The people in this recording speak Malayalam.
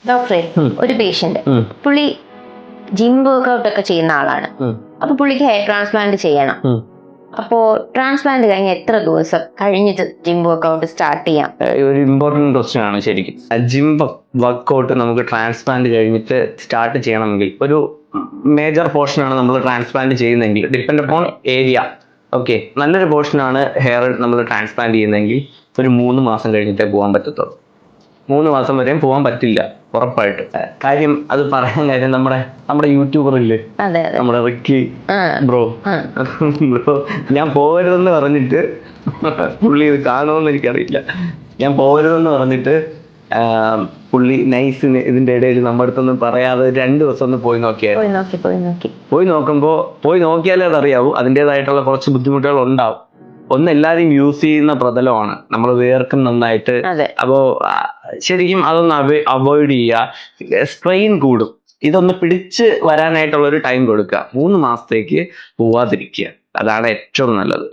ഡോക്ടറെ, ഒരു പേഷ്യന്റ് പുള്ളി ജിം വർക്ക്ഔട്ട് ഒക്കെ ചെയ്യുന്ന ആളാണ്. അപ്പൊ പുള്ളിക്ക് ഹെയർ ട്രാൻസ്പ്ലാന്റ് ചെയ്യണം. അപ്പോ ട്രാൻസ്പ്ലാന്റ് കഴിഞ്ഞ എത്ര ദിവസം കഴിഞ്ഞിട്ട് ജിം വർക്ക്ഔട്ട് സ്റ്റാർട്ട് ചെയ്യാം? ഒരു ഇമ്പോർട്ടന്റ് ക്വസ്റ്റ്യൻ ആണ് ശരിക്കും. ജിം വർക്ക്ഔട്ട് നമുക്ക് ട്രാൻസ്പ്ലാന്റ് കഴിഞ്ഞിട്ട് സ്റ്റാർട്ട് ചെയ്യണമെങ്കിൽ ഒരു മേജർ പോർഷൻ ആണ് നമ്മൾ ട്രാൻസ്പ്ലാന്റ് ചെയ്യുന്നതെങ്കിൽ, ഡിപ്പെൻഡ് അപ്പോൺ ഏരിയ. ഓക്കെ, നല്ലൊരു പോർഷനാണ് ഹെയർ നമ്മൾ ട്രാൻസ്പ്ലാന്റ് ചെയ്യുന്നതെങ്കിൽ ഒരു 3 മാസം കഴിഞ്ഞിട്ടേ പോകാൻ പറ്റത്തുള്ളൂ. 3 മാസം വരെയും പോകാൻ പറ്റില്ല ഉറപ്പായിട്ട്. കാര്യം അത് പറയാൻ കാര്യം നമ്മുടെ യൂട്യൂബർ ഇല്ലേ, നമ്മുടെ റിക്കി ബ്രോ, ഞാൻ പോകരുതെന്ന് പറഞ്ഞിട്ട്, പുള്ളി ഇത് കാണുമെന്ന് എനിക്കറിയില്ല, ഞാൻ പോകരുതെന്ന് പറഞ്ഞിട്ട് പുള്ളി നൈസിന് ഇതിന്റെ ഇടയിൽ നമ്മുടെ അടുത്തൊന്നും പറയാതെ 2 ദിവസം ഒന്ന് പോയി നോക്കിയായിരുന്നു. പോയി നോക്കിയാലേ അതറിയാവൂ. അതിൻ്റെതായിട്ടുള്ള കുറച്ച് ബുദ്ധിമുട്ടുകൾ ഉണ്ടാവും. ഒന്ന്, എല്ലാവരും യൂസ് ചെയ്യുന്ന പ്രതലമാണ്, നമ്മൾ വേർക്കും നന്നായിട്ട്. അപ്പോ ശരിക്കും അതൊന്ന് അവോയ്ഡ് ചെയ്യുക. സ്ട്രെയിൻ കൂടും. ഇതൊന്ന് പിടിച്ച് വരാനായിട്ടുള്ള ഒരു ടൈം കൊടുക്കുക. 3 മാസത്തേക്ക് പോവാതിരിക്കുക, അതാണ് ഏറ്റവും നല്ലത്.